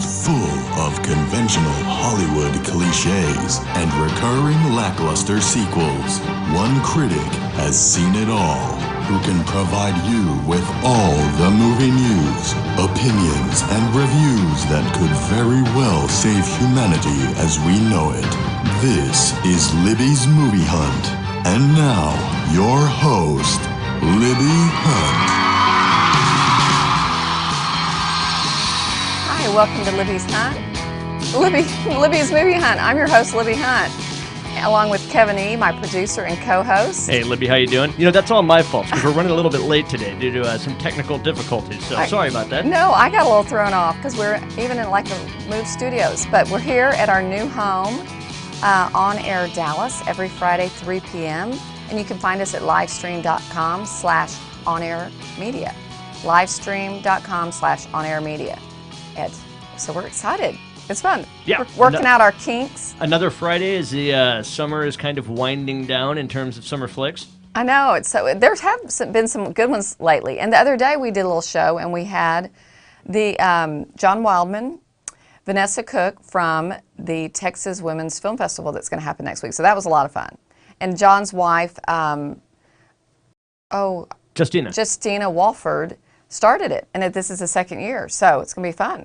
full of conventional Hollywood cliches and recurring lackluster sequels. One critic has seen it all, who can provide you with all the movie news, opinions, and reviews that could very well save humanity as we know it. This is Libby's Movie Hunt. And now, your host, Libby Hunt. Hi, welcome to Libby's Hunt. Libby's Movie Hunt. I'm your host, Libby Hunt, along with Kevin E., my producer and co-host. Hey, Libby, how you doing? You know, that's all my fault, because we're running a little bit late today due to some technical difficulties, so sorry about that. No, I got a little thrown off, because we're even in like the moved studios, but we're here at our new home, On Air Dallas, every Friday, 3 p.m., and you can find us at livestream.com/onairmedia. livestream.com/onairmedia. So we're excited. It's fun. Yeah. We're working out our kinks. Another Friday as the summer is kind of winding down in terms of summer flicks. I know. There have been some good ones lately. And the other day we did a little show and we had the John Wildman, Vanessa Cook from the Texas Women's Film Festival that's going to happen next week. So that was a lot of fun. And John's wife, Justina Walford, started it, and this is the second year, so it's going to be fun.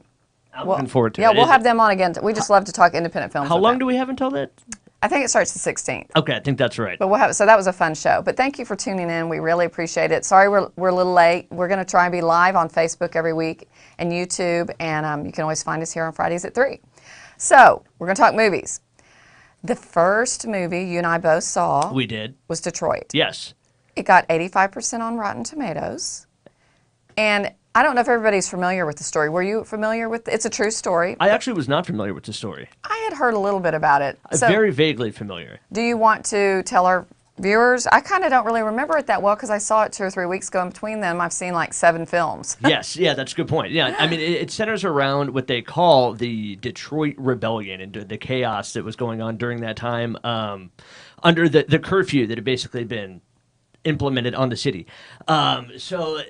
I'm looking forward to it. Yeah, we'll have them on again. We just love to talk independent films. How long do we have until that? I think it starts the 16th. Okay, I think that's right. But so that was a fun show. But thank you for tuning in. We really appreciate it. Sorry we're a little late. We're going to try and be live on Facebook every week and YouTube, and you can always find us here on Fridays at 3. So we're going to talk movies. The first movie you and I both saw was Detroit. Yes. It got 85% on Rotten Tomatoes. And I don't know if everybody's familiar with the story. Were you familiar with it? It's a true story. I actually was not familiar with the story. I had heard a little bit about it. Very vaguely familiar. Do you want to tell our viewers? I kind of don't really remember it that well because I saw it 2 or 3 weeks ago. In between them, I've seen like 7 films. Yes, yeah, that's a good point. Yeah, I mean, it centers around what they call the Detroit Rebellion and the chaos that was going on during that time under the curfew that had basically been implemented on the city. So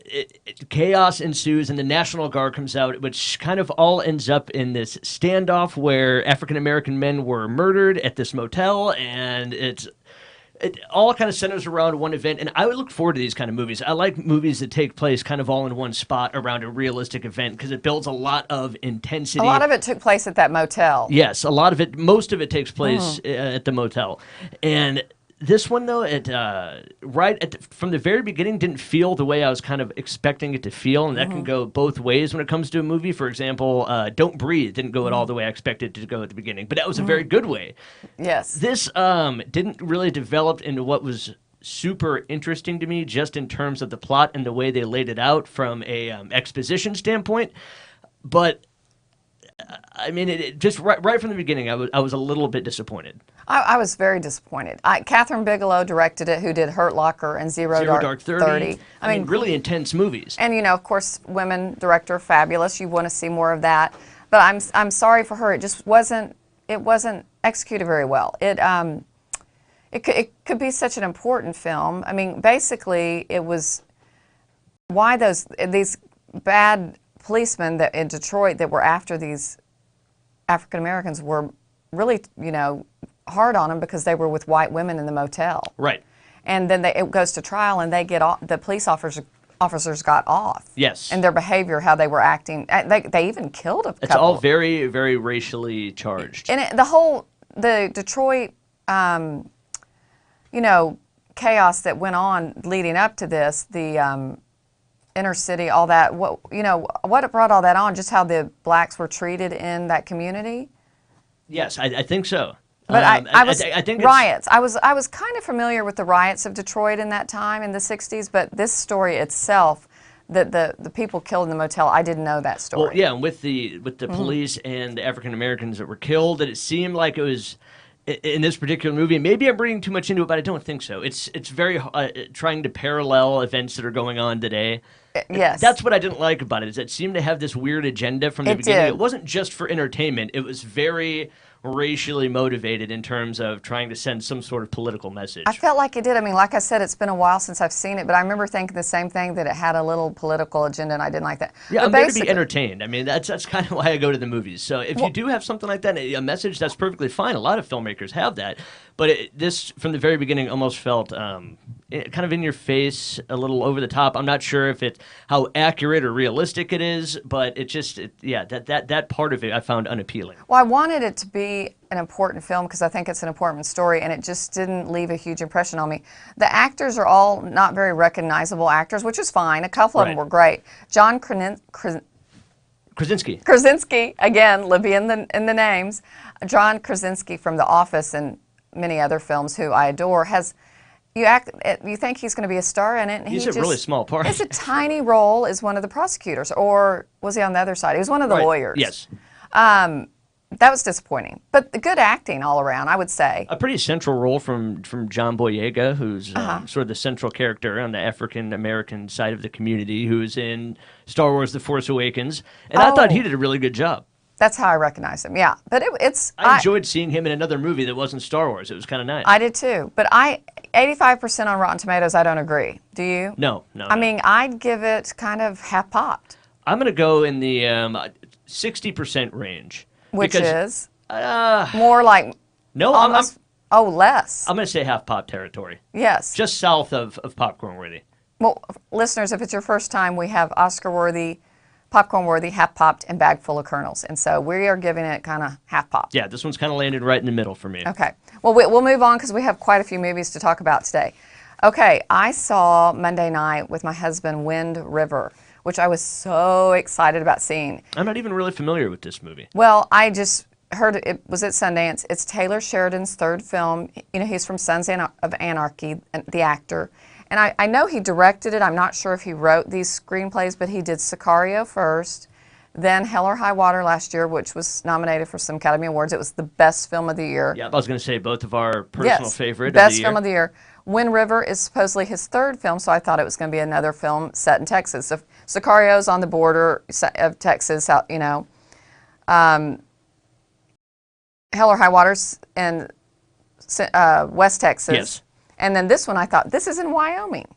chaos ensues and the National Guard comes out, which kind of all ends up in this standoff where African-American men were murdered at this motel, and it all kind of centers around one event, and I would look forward to these kind of movies. I like movies that take place kind of all in one spot around a realistic event because it builds a lot of intensity. A lot of it took place at that motel. Yes, most of it takes place at the motel. And this one, though, from the very beginning, didn't feel the way I was kind of expecting it to feel, and that can go both ways when it comes to a movie. For example, Don't Breathe didn't go at all the way I expected it to go at the beginning, but that was a very good way. Yes. This didn't really develop into what was super interesting to me, just in terms of the plot and the way they laid it out from a exposition standpoint, but I mean, just right from the beginning, I was a little bit disappointed. I was very disappointed. Catherine Bigelow directed it, who did Hurt Locker and Zero Dark 30. I mean, really intense movies. And, you know, of course, women director, fabulous. You want to see more of that. But I'm sorry for her. It just wasn't executed very well. It could be such an important film. I mean, basically, it was why these bad policemen that in Detroit that were after these African Americans were really, you know, hard on them because they were with white women in the motel. Right. And then it goes to trial, and they get off. The police officers got off. Yes. And their behavior, how they were acting. They even killed a couple. It's all very, very racially charged. And the Detroit, you know, chaos that went on leading up to this, the inner city, all that. What brought all that on? Just how the blacks were treated in that community. Yes, I think so. But I think riots. I was kind of familiar with the riots of Detroit in that time in the 60s, but this story itself, the people killed in the motel, I didn't know that story. Well, yeah, and with the police and the African Americans that were killed, and it seemed like it was in this particular movie. Maybe I'm reading too much into it, but I don't think so. It's very trying to parallel events that are going on today. Yes. That's what I didn't like about it, is it seemed to have this weird agenda from the beginning. did. It wasn't just for entertainment. It was very racially motivated in terms of trying to send some sort of political message. I felt like it did. I mean, like I said, it's been a while since I've seen it, but I remember thinking the same thing, that it had a little political agenda, and I didn't like that. Yeah, but I'm there to be entertained. I mean, that's kind of why I go to the movies. So if you do have something like that, a message, that's perfectly fine. A lot of filmmakers have that. But this, from the very beginning, almost felt kind of in your face, a little over the top. I'm not sure if it's how accurate or realistic it is, but that part of it I found unappealing. Well, I wanted it to be an important film because I think it's an important story, and it just didn't leave a huge impression on me. The actors are all not very recognizable actors, which is fine. A couple of them were great. John Krasinski, again, Libby in the names. John Krasinski from The Office and many other films, who I adore, you think he's going to be a star in it, and he's a really small part. It's a tiny role as one of the prosecutors, or was he on the other side? He was one of the lawyers. Yes. That was disappointing, but good acting all around, I would say. A pretty central role from John Boyega, who's sort of the central character on the African-American side of the community, who's in Star Wars The Force Awakens, and I thought he did a really good job. That's how I recognized him, yeah. But I enjoyed seeing him in another movie that wasn't Star Wars. It was kind of nice. I did too, but 85% on Rotten Tomatoes, I don't agree. Do you? No. I mean, I'd give it kind of half-popped. I'm going to go in the 60% range. Which is? More like almost, less. I'm going to say half-pop territory. Yes. Just south of popcorn-worthy. Well, listeners, if it's your first time, we have Oscar-worthy, popcorn-worthy, half-popped, and bag full of kernels. And so we are giving it kind of half-popped. Yeah, this one's kind of landed right in the middle for me. Okay. Well, we'll move on because we have quite a few movies to talk about today. Okay, I saw Monday night with my husband Wind River, which I was so excited about seeing. I'm not even really familiar with this movie. Well, I just heard it was at Sundance. It's Taylor Sheridan's third film. You know, he's from Sons of Anarchy, the actor. And I know he directed it. I'm not sure if he wrote these screenplays, but he did Sicario first, then Hell or High Water last year, which was nominated for some Academy Awards. It was the best film of the year. Yeah, I was going to say both of our personal favorite best film of the year. Wind River is supposedly his third film, so I thought it was going to be another film set in Texas. So Sicario's on the border of Texas, you know. Hell or High Water's in West Texas. Yes. And then this one, I thought, this is in Wyoming.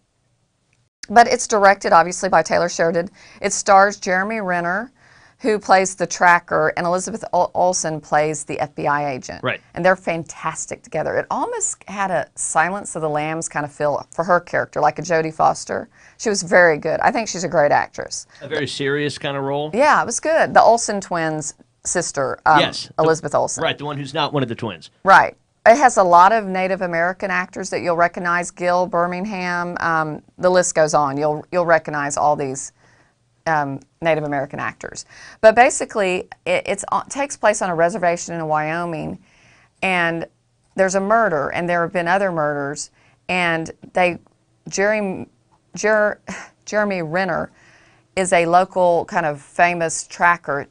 But it's directed, obviously, by Taylor Sheridan. It stars Jeremy Renner, who plays the tracker, and Elizabeth Olsen plays the FBI agent. Right. And they're fantastic together. It almost had a Silence of the Lambs kind of feel for her character, like a Jodie Foster. She was very good. I think she's a great actress. A very serious kind of role. Yeah, it was good. The Olsen twins' sister, yes, Elizabeth Olsen. Right, the one who's not one of the twins. Right. It has a lot of Native American actors that you'll recognize. Gil Birmingham. The list goes on. You'll recognize all these Native American actors. But basically, it takes place on a reservation in Wyoming, and there's a murder, and there have been other murders, and Jeremy Renner is a local kind of famous tracker.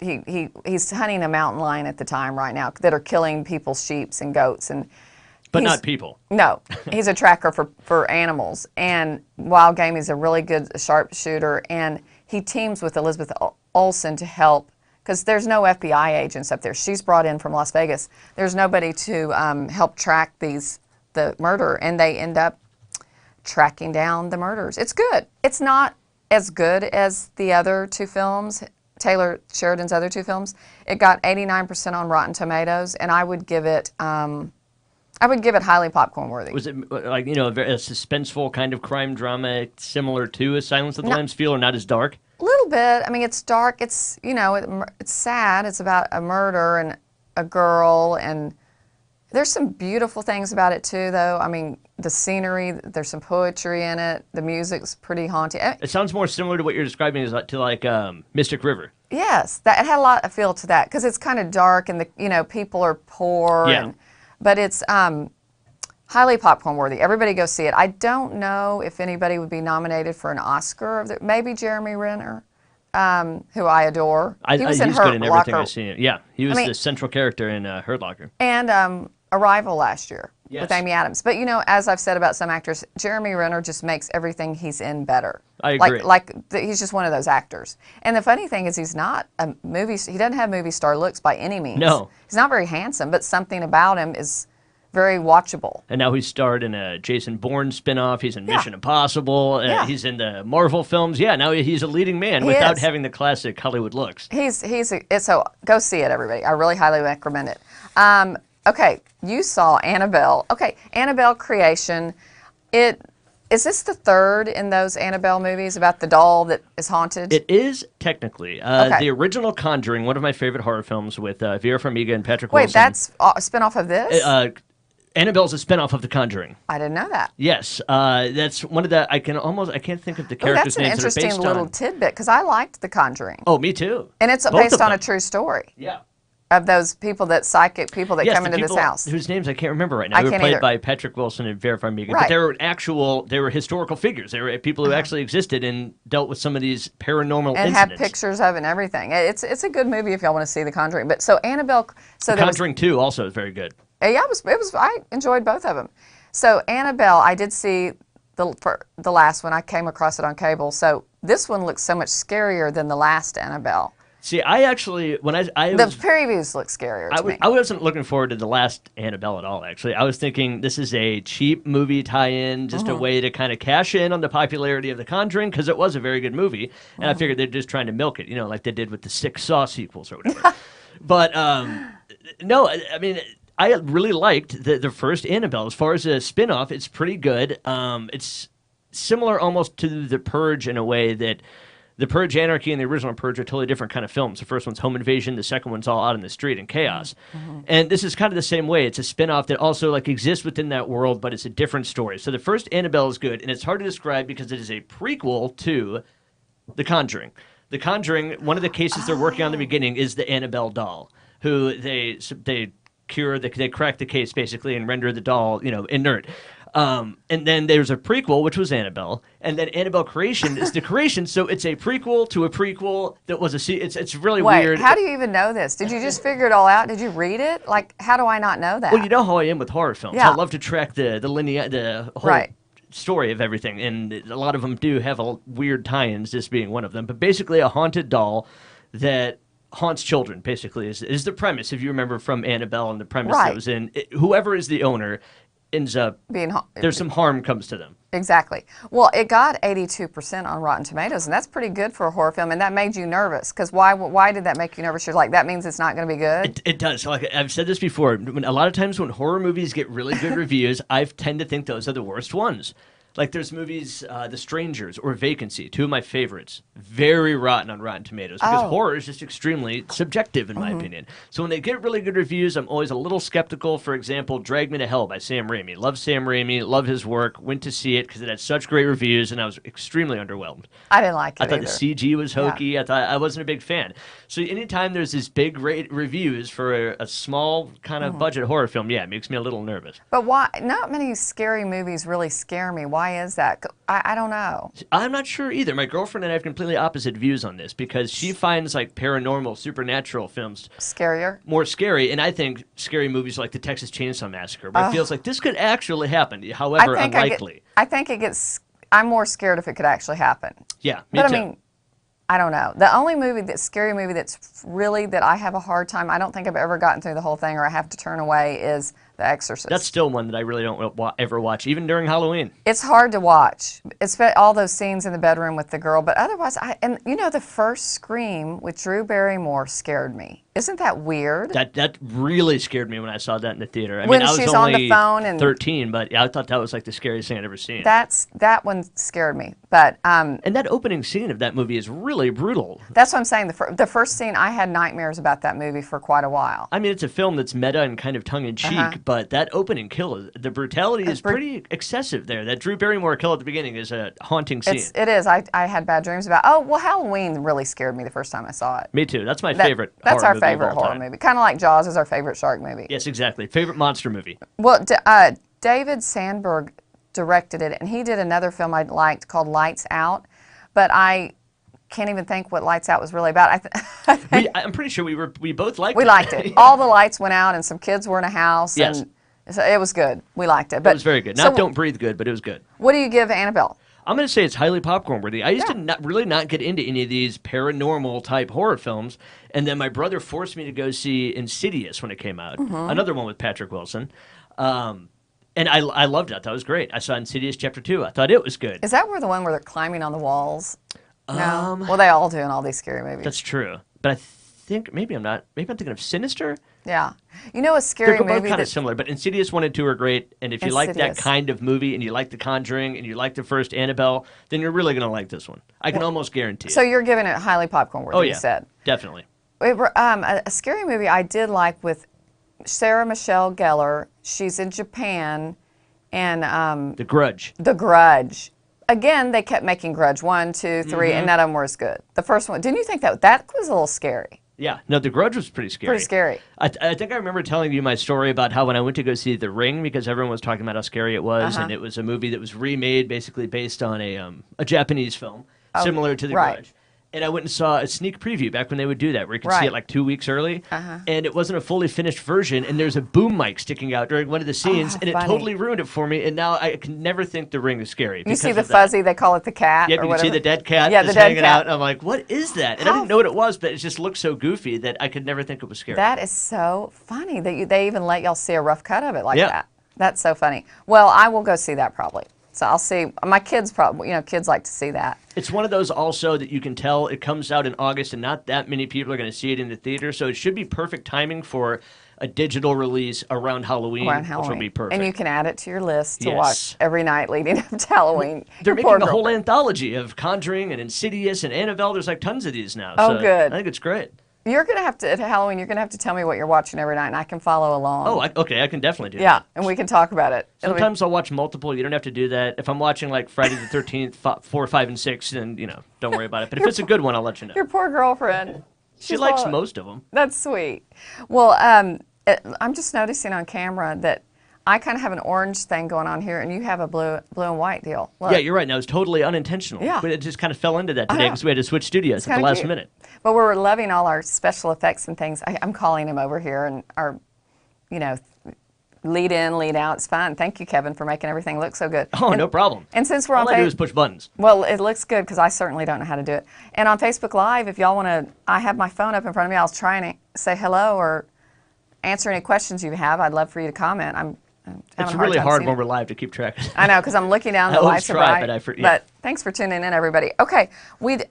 He's hunting a mountain lion at the time right now that are killing people's sheep and goats. But not people. No, he's a tracker for animals. And wild game, he's a really good sharpshooter. And he teams with Elizabeth Olsen to help, because there's no FBI agents up there. She's brought in from Las Vegas. There's nobody to help track the murder, and they end up tracking down the murders. It's good. It's not as good as the other two films, Taylor Sheridan's other two films. It got 89% on Rotten Tomatoes, and I would give it highly popcorn worthy. Was it like, a suspenseful kind of crime drama similar to a Silence of the Lambs feel, or not as dark? A little bit. I mean, it's dark. It's it's sad. It's about a murder and a girl, and there's some beautiful things about it too, though. I mean, the scenery, there's some poetry in it. The music's pretty haunting. It sounds more similar to what you're describing as to Mystic River. Yes, it had a lot of feel to that, because it's kind of dark, and people are poor. Yeah. But it's highly popcorn worthy. Everybody go see it. I don't know if anybody would be nominated for an Oscar. Maybe Jeremy Renner, who I adore. He was in good in everything Locker. I've seen. Yeah, he was the central character in Hurt Locker. And Arrival last year, Yes. with Amy Adams. But, as I've said about some actors, Jeremy Renner just makes everything he's in better. I agree. He's just one of those actors. And the funny thing is he doesn't have movie star looks by any means. No. He's not very handsome, but something about him is very watchable. And now he's starred in a Jason Bourne spinoff. He's in Mission Impossible. He's in the Marvel films. Yeah, now he's a leading man without having the classic Hollywood looks. So go see it, everybody. I really highly recommend it. Okay, you saw Annabelle. Okay, Annabelle Creation. Is this the third in those Annabelle movies about the doll that is haunted? It is technically. The original Conjuring, one of my favorite horror films with Vera Farmiga and Patrick Wilson. Wait, that's a spinoff of this? Annabelle's a spinoff of The Conjuring. I didn't know that. Yes, that's one of the. I can't think of the characters' names. That's an interesting little on. tidbit because I liked The Conjuring. Oh, me too. And it's Both based of on a them. true story. Yeah. Of those psychic people that come into this house. Whose names I can't remember right now. They were played by Patrick Wilson and Vera Farmiga. Right. But they were historical figures. They were people who actually existed and dealt with some of these paranormal and incidents. have pictures of it and everything. It's a good movie if y'all want to see The Conjuring. But so Annabelle, The Conjuring 2 also is very good. Yeah, it was. I enjoyed both of them. So Annabelle, I did see the last one. I came across it on cable. So this one looks so much scarier than the last Annabelle. See, I actually, when the previews look scarier to me. I wasn't looking forward to the last Annabelle at all, actually. I was thinking this is a cheap movie tie-in, just a way to kind of cash in on the popularity of The Conjuring, because it was a very good movie, and I figured they're just trying to milk it, like they did with the 6 Saw sequels or whatever. But, no, I mean, I really liked the first Annabelle. As far as a spin-off, it's pretty good. It's similar almost to The Purge in a way that The Purge Anarchy and the original Purge are totally different kind of films. The first one's home invasion. The second one's all out in the street and chaos. And this is kind of the same way. It's a spin-off that also exists within that world, but it's a different story. So the first Annabelle is good, and it's hard to describe because it is a prequel to The Conjuring. The Conjuring, one of the cases they're working on in the beginning is the Annabelle doll, who they crack the case basically and render the doll, inert. And then there's a prequel, which was Annabelle, and then Annabelle Creation is the creation, so it's a prequel to a prequel that was it's really weird. How do you even know this? Did you just figure it all out? Did you read it? How do I not know that? Well, you know how I am with horror films. Yeah. I love to track the whole story of everything, and a lot of them do have weird tie-ins, this being one of them. But basically, a haunted doll that haunts children, basically, is the premise, if you remember from Annabelle and the premise that was in. Whoever is the owner ends up there's some harm comes to them. Exactly. Well, it got 82% on Rotten Tomatoes, and that's pretty good for a horror film, and that made you nervous, because why did that make you nervous? You're like, that means it's not going to be good? It does. Like I've said this before, a lot of times when horror movies get really good reviews, I tend to think those are the worst ones. Like there's movies, The Strangers or Vacancy, two of my favorites, very rotten on Rotten Tomatoes because horror is just extremely subjective in my opinion. So when they get really good reviews, I'm always a little skeptical. For example, Drag Me to Hell by Sam Raimi. Love Sam Raimi, love his work, went to see it because it had such great reviews and I was extremely underwhelmed. I didn't like it I thought either. the CG was hokey. Yeah. I wasn't a big fan. So anytime there's these big reviews for a small kind of budget horror film, it makes me a little nervous. But why? Not many scary movies really scare me. Why is that? I don't know. I'm not sure either. My girlfriend and I have completely opposite views on this because she finds paranormal, supernatural films more scary, and I think scary movies like the Texas Chainsaw Massacre, where it feels like this could actually happen, however unlikely. I think it gets. I'm more scared if it could actually happen. Yeah, me too. I mean, I don't know. The only scary movie that's really that I have a hard time. I don't think I've ever gotten through the whole thing, or I have to turn away. Is The Exorcist. That's still one that I really don't ever watch, even during Halloween. It's hard to watch. It's all those scenes in the bedroom with the girl, but otherwise, the first Scream with Drew Barrymore scared me. Isn't that weird? That really scared me when I saw that in the theater. I when mean, I was she's only on the phone and 13, but I thought that was the scariest thing I'd ever seen. That one scared me. But and that opening scene of that movie is really brutal. That's what I'm saying. The first scene, I had nightmares about that movie for quite a while. I mean, it's a film that's meta and kind of tongue-in-cheek, but that opening kill, the brutality is pretty excessive there. That Drew Barrymore kill at the beginning is a haunting scene. It is. I had bad dreams about Halloween really scared me the first time I saw it. Me too. That's my favorite That's horror our movie favorite of all horror time. movie. Kind of like Jaws is our favorite shark movie. Yes, exactly. Favorite monster movie. Well, David Sandberg directed it, and he did another film I liked called Lights Out, but I can't even think what Lights Out was really about. I'm pretty sure we both liked it. We liked it. All the lights went out, and some kids were in a house, yes. and So it was good. We liked it. It was very good. Not so Don't Breathe good, but it was good. What do you give Annabelle? I'm going to say it's highly popcorn worthy. I used to not get into any of these paranormal type horror films, and then my brother forced me to go see Insidious when it came out, another one with Patrick Wilson. And I loved it. I thought it was great. I saw Insidious Chapter 2. I thought it was good. Is that the one where they're climbing on the walls? No. Well, they all do in all these scary movies. That's true. But I think maybe I'm not. Maybe I'm thinking of Sinister. Yeah. You know, a scary They're movie both kind of similar, but Insidious 1 and 2 are great. And if you like that kind of movie, and you like The Conjuring, and you like the first Annabelle, then you're really going to like this one. I can almost guarantee it. So you're giving it highly popcorn worthy, Oh, yeah. you said. Definitely. A scary movie I did like with Sarah Michelle Gellar. She's in Japan, and The Grudge. The Grudge. Again, they kept making Grudge 1, 2, 3, and none of them were as good. The first one, didn't you think that was a little scary? Yeah, no, The Grudge was pretty scary. Pretty scary. I think I remember telling you my story about how when I went to go see The Ring, because everyone was talking about how scary it was, and it was a movie that was remade basically based on a Japanese film, similar to The Grudge. And I went and saw a sneak preview back when they would do that, where you could see it like 2 weeks early. And it wasn't a fully finished version, and there's a boom mic sticking out during one of the scenes, and it totally ruined it for me. And now I can never think The Ring is scary. You see the fuzzy, they call it the cat. Yeah, you can see the dead cat the dead hanging cat. out. And I'm like, what is that? And I didn't know what it was, but it just looked so goofy that I could never think it was scary. That is so funny that they even let y'all see a rough cut of it like that. That's so funny. Well, I will go see that probably. So I'll see. My kids probably, kids like to see that. It's one of those also that you can tell it comes out in August and not that many people are going to see it in the theater. So it should be perfect timing for a digital release around Halloween, which will be perfect. And you can add it to your list to watch every night leading up to Halloween. They're making a whole anthology of Conjuring and Insidious and Annabelle. There's like tons of these now. Oh, good. I think it's great. You're going to have to, at Halloween, you're going to have to tell me what you're watching every night, and I can follow along. Oh, okay, I can definitely do that. Yeah, and we can talk about it. Sometimes I'll watch multiple. You don't have to do that. If I'm watching like Friday the 13th, 4, 5, and 6, then, don't worry about it. But if it's a good one, I'll let you know. Your poor girlfriend. She likes most of them. That's sweet. Well, I'm just noticing on camera that I kind of have an orange thing going on here, and you have a blue and white deal. Look. Yeah, you're right. Now, it's totally unintentional. Yeah. But it just kind of fell into that today because we had to switch studios at the last minute. But we're loving all our special effects and things. I'm calling him over here, and our, lead in, lead out. It's fine. Thank you, Kevin, for making everything look so good. Oh, no problem. And since we're all on I do is push buttons. Well, it looks good because I certainly don't know how to do it. And on Facebook Live, if y'all want to, I have my phone up in front of me. I was trying to say hello or answer any questions you have. I'd love for you to comment. It's really hard when we're live to keep track. I know, because I'm looking down, the lights are bright. But thanks for tuning in, everybody. Okay,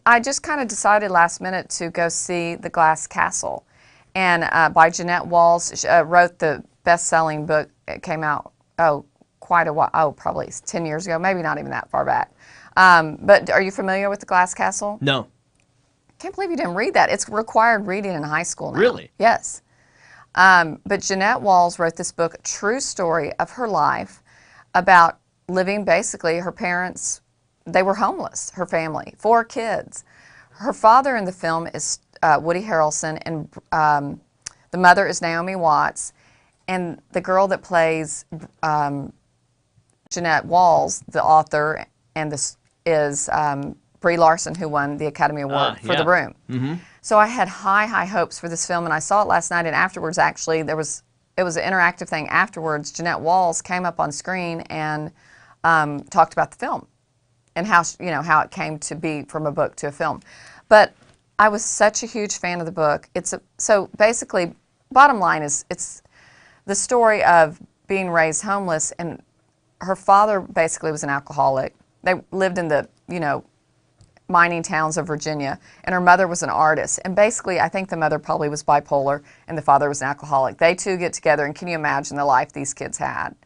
I just kind of decided last minute to go see The Glass Castle, and by Jeanette Walls. She wrote the best-selling book. It came out quite a while. Probably 10 years ago, maybe not even that far back. But are you familiar with The Glass Castle? No. Can't believe you didn't read that. It's required reading in high school now. Really? Yes. But Jeanette Walls wrote this book, a true story of her life, about living basically, her parents, they were homeless, her family, 4 kids. Her father in the film is Woody Harrelson, and the mother is Naomi Watts, and the girl that plays Jeanette Walls, the author, and this is Brie Larson, who won the Academy Award for The Room. Mm-hmm. So I had high hopes for this film, and I saw it last night, and afterwards, actually, it was an interactive thing afterwards. Jeanette Walls came up on screen and talked about the film and how it came to be from a book to a film. But I was such a huge fan of the book. So basically, bottom line is it's the story of being raised homeless, and her father basically was an alcoholic. They lived in the, mining towns of Virginia, and her mother was an artist. And basically, I think the mother probably was bipolar, and the father was an alcoholic. They two get together, and can you imagine the life these kids had?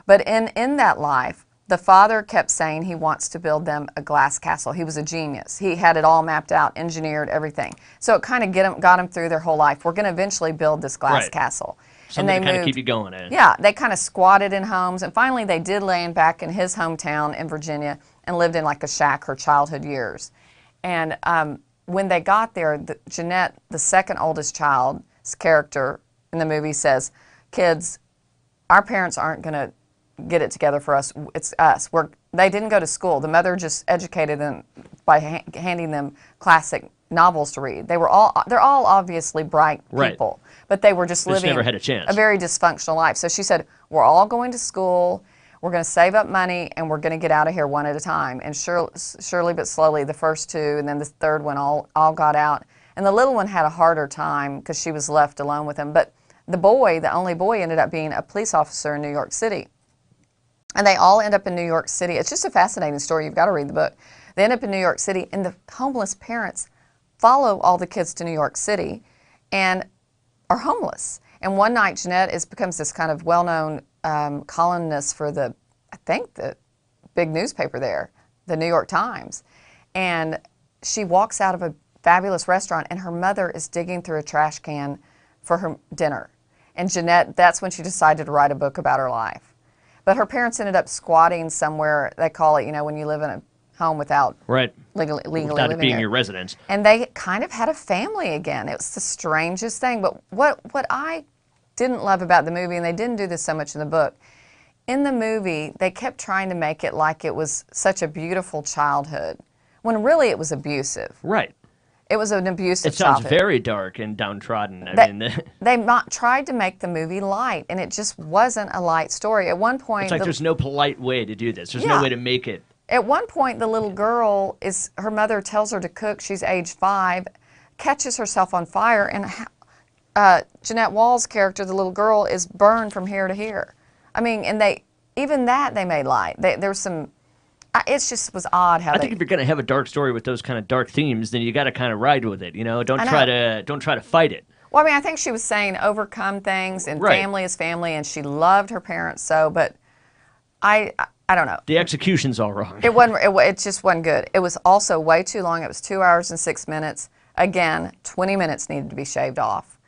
But in that life, the father kept saying he wants to build them a glass castle. He was a genius. He had it all mapped out, engineered, everything. So it kind of got him through their whole life. We're going to eventually build this glass castle. Something to kind of keep you going. Yeah, they kind of squatted in homes, and finally they did land back in his hometown in Virginia and lived in like a shack her childhood years. And when they got there, Jeanette, the second oldest child's character in the movie, says, "Kids, our parents aren't going to get it together for us. It's us. They didn't go to school. The mother just educated them by handing them classic novels to read. They're all obviously bright people, but they were just living never had a chance. A very dysfunctional life. So she said, we're all going to school. We're going to save up money, and we're going to get out of here one at a time. And surely but slowly, the first two, and then the third one all got out. And the little one had a harder time because she was left alone with him. But the only boy, ended up being a police officer in New York City. And they all end up in New York City. It's just a fascinating story. You've got to read the book. They end up in New York City, and the homeless parents follow all the kids to New York City and are homeless. And one night, Jeanette becomes this kind of well-known columnist for the big newspaper there, the New York Times. And she walks out of a fabulous restaurant, and her mother is digging through a trash can for her dinner. And Jeanette, that's when she decided to write a book about her life. But her parents ended up squatting somewhere. They call it, when you live in a home without legally without living it being there. your residence. And they kind of had a family again. It was the strangest thing. But what I didn't love about the movie, and they didn't do this so much in the book, in the movie, they kept trying to make it like it was such a beautiful childhood, when really it was abusive. Right. It was an abusive It sounds childhood. very dark and downtrodden. They tried to make the movie light, and it just wasn't a light story. At one point, it's like there's no polite way to do this. There's no way to make it. At one point, the little girl her mother tells her to cook. She's age 5, catches herself on fire, and Jeanette Wall's character, the little girl, is burned from here to here. I mean, and they made light. There's some. It just was odd how. I think if you're going to have a dark story with those kind of dark themes, then you got to kind of ride with it. Don't try to fight it. Well, I mean, I think she was saying overcome things, and family is family, and she loved her parents so. But I don't know. The execution's all wrong. It just wasn't good. It was also way too long. It was 2 hours and 6 minutes. Again, 20 minutes needed to be shaved off.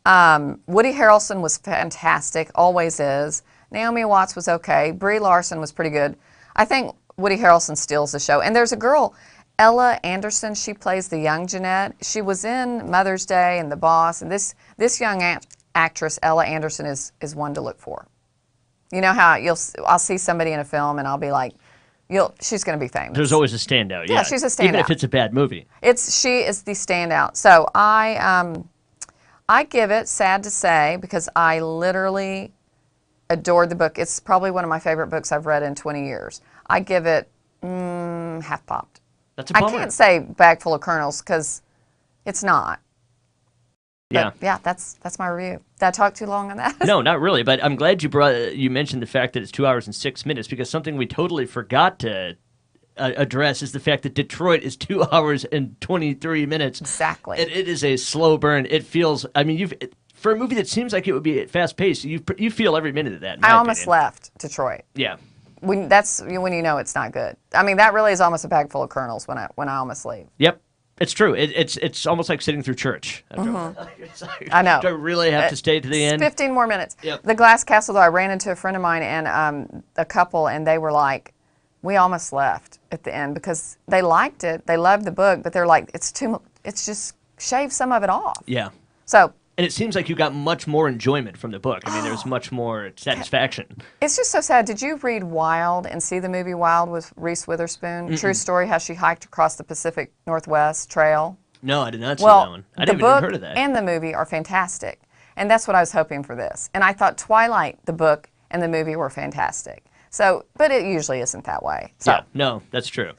Woody Harrelson was fantastic, always is. Naomi Watts was okay. Brie Larson was pretty good. I think Woody Harrelson steals the show. And there's a girl, Ella Anderson. She plays the young Jeanette. She was in Mother's Day and The Boss. And this young actress, Ella Anderson, is one to look for. You know how I'll see somebody in a film and I'll be like, she's going to be famous. There's always a standout. Yeah, she's a standout. Even if it's a bad movie. She is the standout. So I give it, sad to say, because I literally adored the book. It's probably one of my favorite books I've read in 20 years. I give it half popped. That's a bummer. I can't say bag full of kernels because it's not. But yeah, that's my review. Did I talk too long on that? No, not really. But I'm glad you mentioned the fact that it's 2 hours and 6 minutes, because something we totally forgot to address is the fact that Detroit is 2 hours and 23 minutes. Exactly. It is a slow burn. It feels. I mean, for a movie that seems like it would be fast paced, you feel every minute of that. I almost left Detroit. Yeah. That's when you know it's not good. I mean, that really is almost a bag full of kernels when I almost leave. Yep. It's true. It's almost like sitting through church. I know. Do I really have to stay to the end? 15 more minutes. Yep. The Glass Castle, though, I ran into a friend of mine and a couple, and they were like, we almost left at the end because they liked it. They loved the book, but they're like, it's just shave some of it off. Yeah. So. And it seems like you got much more enjoyment from the book. I mean, there's much more satisfaction. It's just so sad. Did you read Wild and see the movie Wild with Reese Witherspoon? Mm-mm. True story, how she hiked across the Pacific Northwest Trail. No, I did not see that one. I didn't even heard of that. The book and the movie are fantastic. And that's what I was hoping for this. And I thought Twilight, the book, and the movie were fantastic. So, but it usually isn't that way. So. Yeah, no, that's true.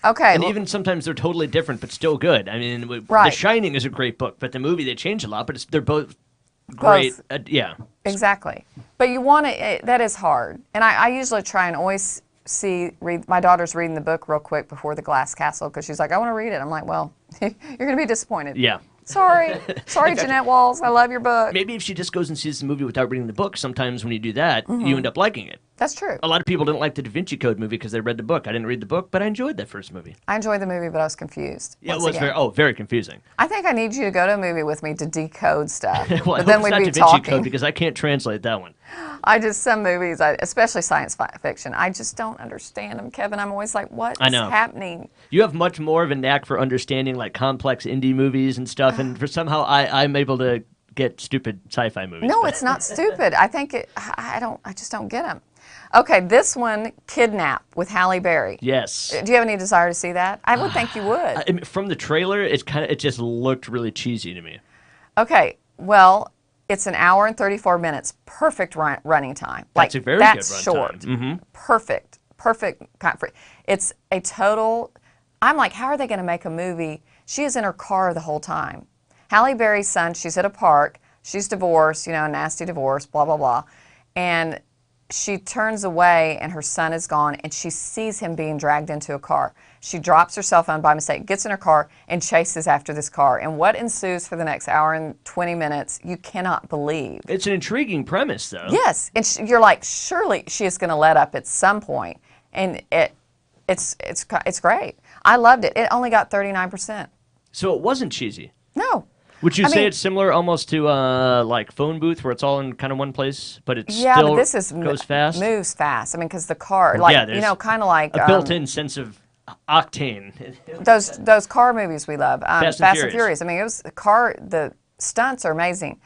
Okay. And even sometimes they're totally different, but still good. I mean, The Shining is a great book, but the movie, they change a lot, but they're both great. Yeah. Exactly. But you want to, that is hard. And I usually try and always read, my daughter's reading the book real quick before The Glass Castle, because she's like, I want to read it. I'm like, well, you're going to be disappointed. Yeah. Sorry, Jeanette Walls. I love your book. Maybe if she just goes and sees the movie without reading the book, sometimes when you do that, you end up liking it. That's true. A lot of people didn't like the Da Vinci Code movie because they read the book. I didn't read the book, but I enjoyed that first movie. I enjoyed the movie, but I was confused. Yeah, it was very confusing. I think I need you to go to a movie with me to decode stuff. Well, but then we'd be talking. Code because I can't translate that one. Some movies, especially science fiction, I just don't understand them, Kevin. I'm always like, what is happening? You have much more of a knack for understanding like complex indie movies and stuff, and for somehow I'm able to get stupid sci-fi movies. No, it's not stupid. I think I just don't get them. Okay, this one, Kidnap with Halle Berry. Yes. Do you have any desire to see that? I would think you would. I mean, from the trailer, it just looked really cheesy to me. Okay, well, it's an hour and 34 minutes. Perfect running time. That's a very that's good short. runtime. Mm-hmm. Perfect. It's a total. I'm like, how are they going to make a movie? She is in her car the whole time. Halle Berry's son, she's at a park. She's divorced, a nasty divorce, blah, blah, blah. And she turns away and her son is gone and she sees him being dragged into a car. She drops her cell phone by mistake, gets in her car, and chases after this car. And what ensues for the next hour and 20 minutes, you cannot believe. It's an intriguing premise, though. Yes, and you're like, surely she is going to let up at some point. And it's great. I loved it. It only got 39%. So it wasn't cheesy. No. Would you I say mean, it's similar almost to like Phone Booth, where it's all in kind of one place, but it yeah, still but this is goes fast? moves fast. I mean, because the car, Yeah, there's kind of like a built-in sense of octane. those car movies we love. Fast and Furious. I mean, the stunts are amazing.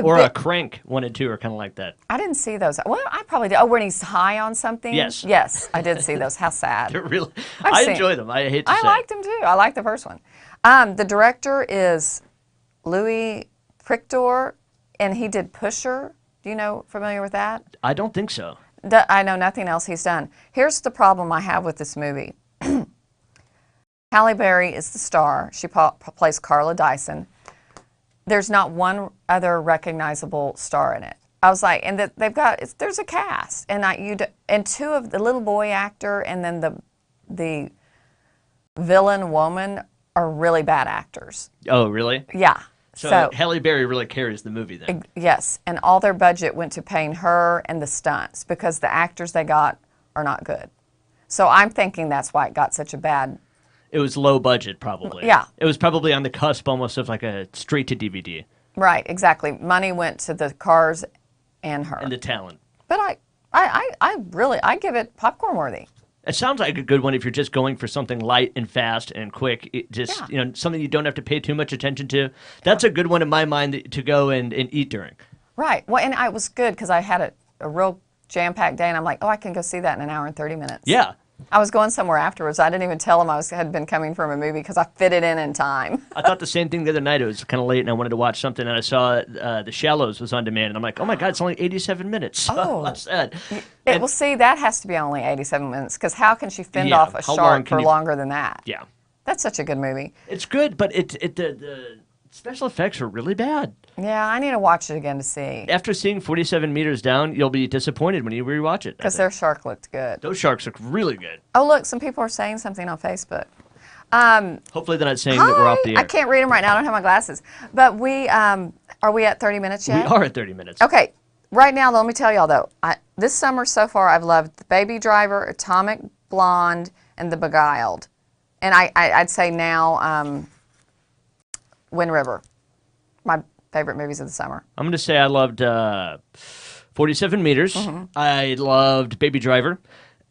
Or a Crank 1 and 2 are kind of like that. I didn't see those. Well, I probably did. Oh, when he's high on something? Yes. Yes, I did see those. How sad. They're really, I've I seen- enjoy them. I hate to I say. liked them too. I liked the first one. The director is Louis Prictor, and he did Pusher. Do you know, familiar with that? I don't think so. I know nothing else he's done. Here's the problem I have with this movie. Halle Berry is the star. She plays Carla Dyson. There's not one other recognizable star in it. I was like, and there's a cast, and two of the little boy actor and then the villain woman are really bad actors. Oh, really? Yeah. So Halle Berry really carries the movie then. Yes, and all their budget went to paying her and the stunts because the actors they got are not good. So I'm thinking that's why it got such a bad. It was low budget, probably. Yeah. It was probably on the cusp almost of like a straight to DVD. Right, exactly. Money went to the cars and her. And the talent. But I give it popcorn worthy. It sounds like a good one if you're just going for something light and fast and quick. Something you don't have to pay too much attention to. That's a good one in my mind to go and eat during. Right. Well, and it was good because I had a real jam-packed day, and I'm like, oh, I can go see that in an hour and 30 minutes. Yeah. I was going somewhere afterwards. I didn't even tell them had been coming from a movie because I fit it in time. I thought the same thing the other night. It was kind of late, and I wanted to watch something, and I saw The Shallows was on demand, and I'm like, oh my God, it's only 87 minutes. Oh. That's sad. Well, see, that has to be only 87 minutes because how can she fend off a shark for longer than that? Yeah. That's such a good movie. It's good, but the special effects are really bad. Yeah, I need to watch it again to see. After seeing 47 meters down, you'll be disappointed when you rewatch it. Because their shark looked good. Those sharks look really good. Oh, look, some people are saying something on Facebook. Hopefully they're not saying that we're off the air. I can't read them right now. I don't have my glasses. But are we at 30 minutes yet? We are at 30 minutes. Okay. Right now, let me tell y'all, though. This summer so far, I've loved The Baby Driver, Atomic Blonde, and The Beguiled. And I'd say now Wind River. My favorite movies of the summer. I'm going to say I loved 47 meters. Mm-hmm. I loved Baby Driver.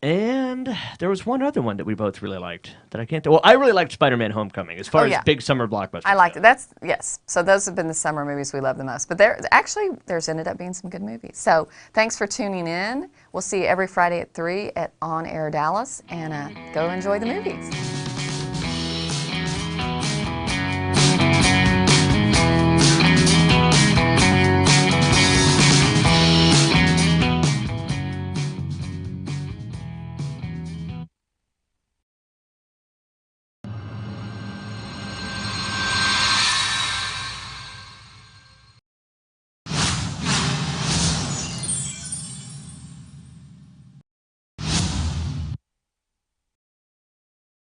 And there was one other one that we both really liked that I can't. Well, I really liked Spider-Man: Homecoming as far as big summer blockbusters. I liked it. Yes. So those have been the summer movies we love the most. But there's ended up being some good movies. So thanks for tuning in. We'll see you every Friday at 3 at On Air Dallas, and go enjoy the movies.